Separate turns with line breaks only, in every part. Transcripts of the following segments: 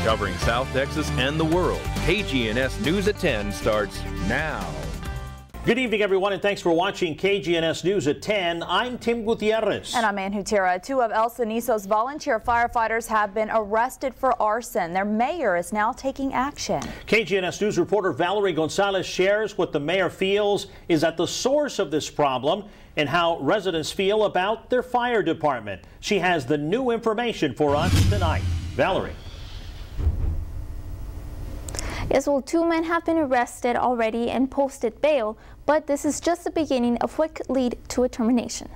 Covering South Texas and the world, KGNS News at 10 starts now.
Good evening, everyone, and thanks for watching KGNS News at 10. I'm Tim Gutierrez.
And I'm Ann Gutierrez. Two of El Cenizo's volunteer firefighters have been arrested for arson. Their mayor is now taking action.
KGNS News reporter Valerie Gonzalez shares what the mayor feels is at the source of this problem and how residents feel about their fire department. She has the new information for us tonight. Valerie.
Yes, well, two men have been arrested already and posted bail, but this is just the beginning of what could lead to a termination.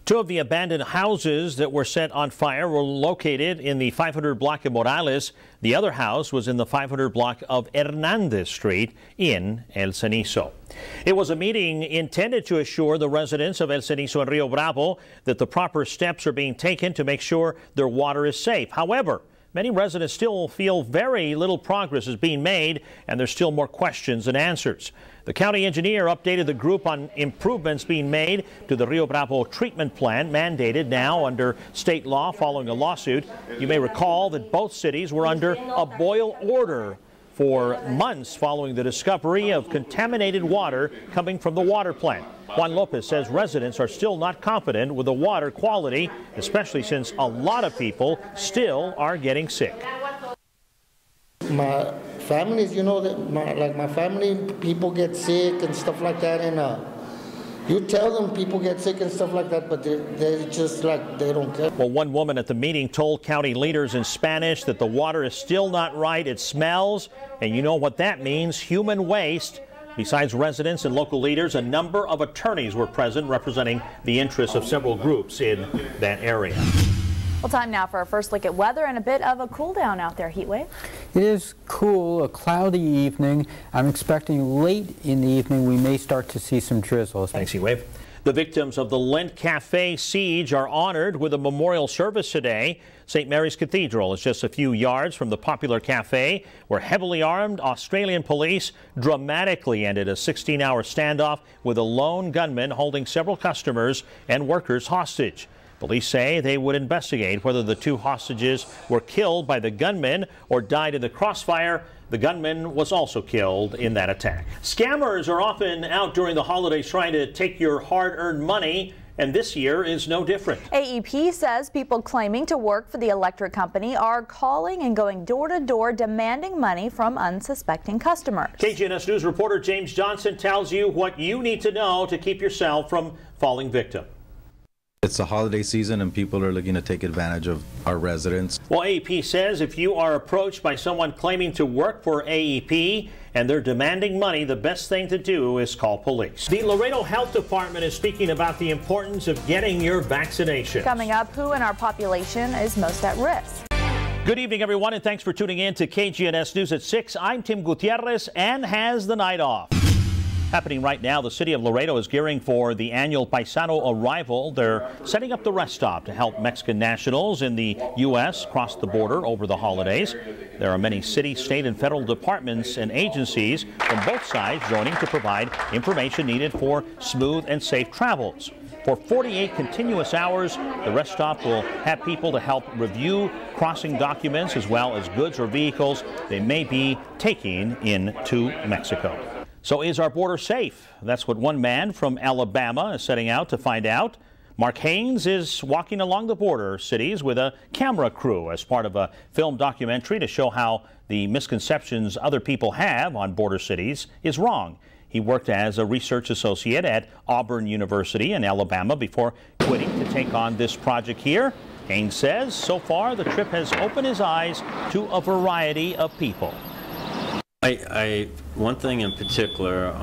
Two of the abandoned houses that were set on fire were located in the 500 block of Morales. The other house was in the 500 block of Hernandez Street in El Cenizo. It was a meeting intended to assure the residents of El Cenizo and Rio Bravo that the proper steps are being taken to make sure their water is safe. However, many residents still feel very little progress is being made, and there's still more questions than answers. The county engineer updated the group on improvements being made to the Rio Bravo treatment plant, mandated now under state law following a lawsuit. You may recall that both cities were under a boil order for months following the discovery of contaminated water coming from the water plant. Juan Lopez says residents are still not confident with the water quality, especially since a lot of people still are getting sick.
My families, you know, like my family, people get sick and stuff like that, and you tell them people get sick and stuff like that, but they're just like, they don't care.
Well, one woman at the meeting told county leaders in Spanish that the water is still not right. It smells, and you know what that means, human waste. Besides residents and local leaders, a number of attorneys were present representing the interests of several groups in that area.
Well, time now for our first look at weather and a bit of a cool down out there. Heat wave.
It is cool, a cloudy evening. I'm expecting late in the evening we may start to see some drizzles.
Thanks, Heat wave. The victims of the Lent Cafe siege are honored with a memorial service today. St. Mary's Cathedral is just a few yards from the popular cafe, where heavily armed Australian police dramatically ended a 16-hour standoff with a lone gunman holding several customers and workers hostage. Police say they would investigate whether the two hostages were killed by the gunman or died in the crossfire. The gunman was also killed in that attack. Scammers are often out during the holidays trying to take your hard-earned money, and this year is no different.
AEP says people claiming to work for the electric company are calling and going door to door demanding money from unsuspecting customers.
KGNS News reporter James Johnson tells you what you need to know to keep yourself from falling victim.
It's the holiday season and people are looking to take advantage of our residents.
Well, AEP says if you are approached by someone claiming to work for AEP and they're demanding money, the best thing to do is call police. The Laredo Health Department is speaking about the importance of getting your vaccination.
Coming up, who in our population is most at risk?
Good evening, everyone, and thanks for tuning in to KGNS News at 6. I'm Tim Gutierrez. Ann has the night off. Happening right now, the city of Laredo is gearing for the annual Paisano arrival. They're setting up the rest stop to help Mexican nationals in the U.S. cross the border over the holidays. There are many city, state, and federal departments and agencies from both sides joining to provide information needed for smooth and safe travels. For 48 continuous hours, the rest stop will have people to help review crossing documents as well as goods or vehicles they may be taking into Mexico. So is our border safe? That's what one man from Alabama is setting out to find out. Mark Haynes is walking along the border cities with a camera crew as part of a film documentary to show how the misconceptions other people have on border cities is wrong. He worked as a research associate at Auburn University in Alabama before quitting to take on this project here. Haynes says so far the trip has opened his eyes to a variety of people.
One thing in particular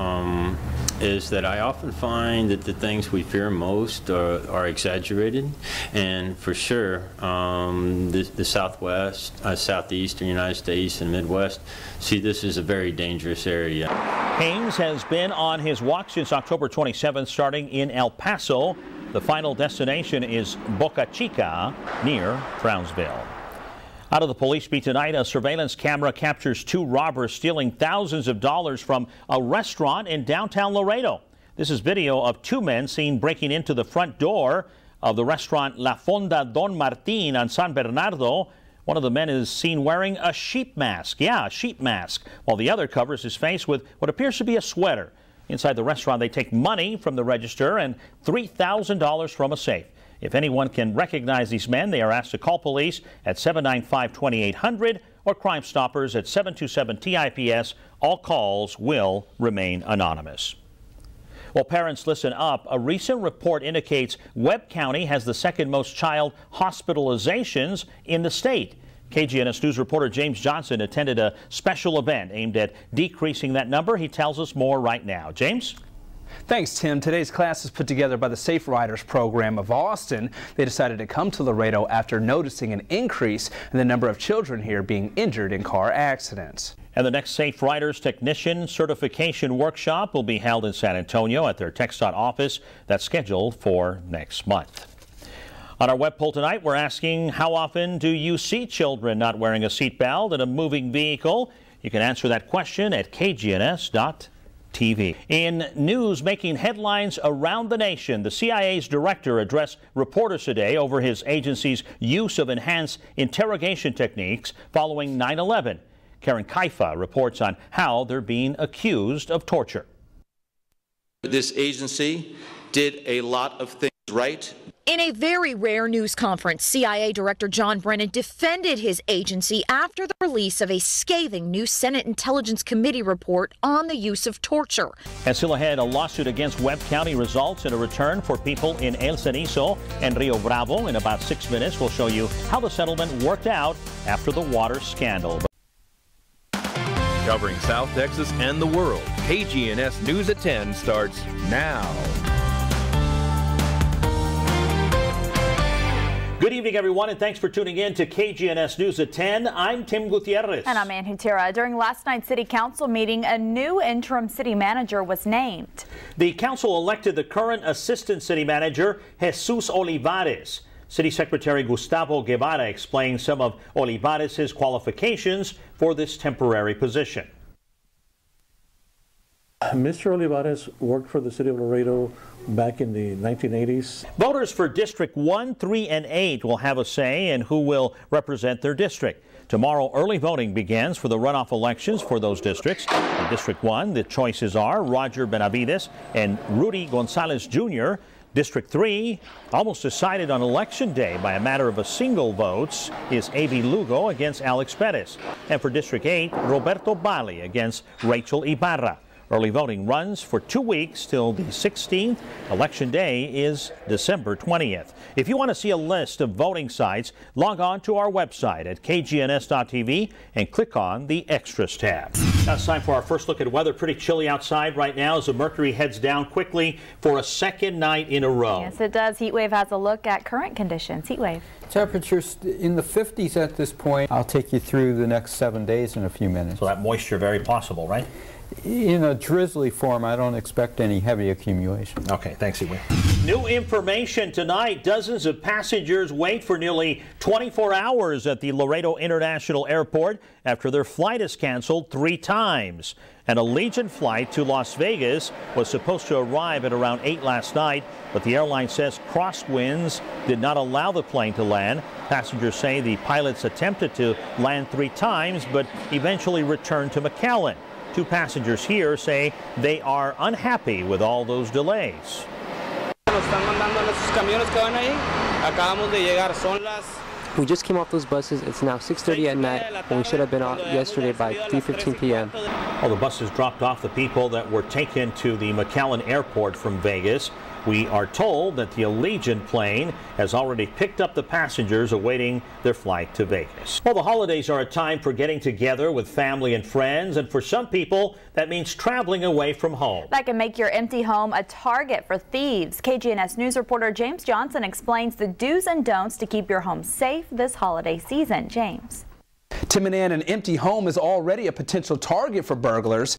is that I often find that the things we fear most are exaggerated, and for sure the Southwest, Southeastern United States and Midwest see this as a very dangerous area.
Haynes has been on his walk since October 27th, starting in El Paso. The final destination is Boca Chica near Brownsville. Out of the police beat tonight, a surveillance camera captures two robbers stealing thousands of dollars from a restaurant in downtown Laredo. This is video of two men seen breaking into the front door of the restaurant La Fonda Don Martin on San Bernardo One of the men is seen wearing a sheep mask. Yeah, a sheep mask, while the other covers his face with what appears to be a sweater. Inside the restaurant, they take money from the register and $3,000 from a safe. If anyone can recognize these men, they are asked to call police at 795-2800 or Crime Stoppers at 727-TIPS. All calls will remain anonymous. Well, parents, listen up. A recent report indicates Webb County has the second most child hospitalizations in the state. KGNS News reporter James Johnson attended a special event aimed at decreasing that number. He tells us more right now. James?
Thanks, Tim. Today's class is put together by the Safe Riders program of Austin. They decided to come to Laredo after noticing an increase in the number of children here being injured in car accidents.
And the next Safe Riders Technician Certification Workshop will be held in San Antonio at their TxDOT office. That's scheduled for next month. On our web poll tonight, we're asking, how often do you see children not wearing a seatbelt in a moving vehicle? You can answer that question at kgns.tv. In news making headlines around the nation, the CIA's director addressed reporters today over his agency's use of enhanced interrogation techniques following 9/11. Karen Kaifa reports on how they're being accused of torture.
This agency did a lot of things right.
In a very rare news conference, CIA Director John Brennan defended his agency after the release of a scathing new Senate Intelligence Committee report on the use of torture.
And still ahead, a lawsuit against Webb County results in a return for people in El Cenizo and Rio Bravo. In about 6 minutes, we'll show you how the settlement worked out after the water scandal.
Covering South Texas and the world, KGNS News at 10 starts now.
Good evening, everyone, and thanks for tuning in to KGNS News at 10. I'm Tim Gutierrez.
And I'm Ann Gutierrez. During last night's City Council meeting, a new interim city manager was named.
The council elected the current assistant city manager, Jesus Olivares. City Secretary Gustavo Guevara explained some of Olivares' qualifications for this temporary position.
Mr. Olivares worked for the city of Laredo back in the 1980s.
Voters for District 1, 3, and 8 will have a say in who will represent their district. Tomorrow, early voting begins for the runoff elections for those districts. In District 1, the choices are Roger Benavides and Rudy Gonzalez Jr. District 3, almost decided on Election Day by a matter of a single vote, is A.B. Lugo against Alex Perez. And for District 8, Roberto Bali against Rachel Ibarra. Early voting runs for 2 weeks till the 16th. Election Day is December 20th. If you want to see a list of voting sites, log on to our website at kgns.tv and click on the Extras tab. Now it's time for our first look at weather. Pretty chilly outside right now as the mercury heads down quickly for a second night in a row.
Yes, it does. Heat Wave has a look at current conditions. Heat Wave.
Temperatures in the 50s at this point. I'll take you through the next 7 days in a few minutes.
So that moisture very possible, right?
In a drizzly form, I don't expect any heavy accumulation.
Okay, thanks, Ewan. New information tonight. Dozens of passengers wait for nearly 24 hours at the Laredo International Airport after their flight is canceled 3 times. An Allegiant flight to Las Vegas was supposed to arrive at around 8 last night, but the airline says crosswinds did not allow the plane to land. Passengers say the pilots attempted to land 3 times, but eventually returned to McAllen. 2 passengers here say they are unhappy with all those delays.
We just came off those buses. It's now 6:30 at night, and we should have been off yesterday by 3:15 p.m.
Well, the buses dropped off the people that were taken to the McAllen Airport from Vegas. We are told that the Allegiant plane has already picked up the passengers awaiting their flight to Vegas. Well, the holidays are a time for getting together with family and friends, and for some people, that means traveling away from home.
That can make your empty home a target for thieves. KGNS News reporter James Johnson explains the do's and don'ts to keep your home safe this holiday season. James.
Tim and Ann, an empty home is already a potential target for burglars.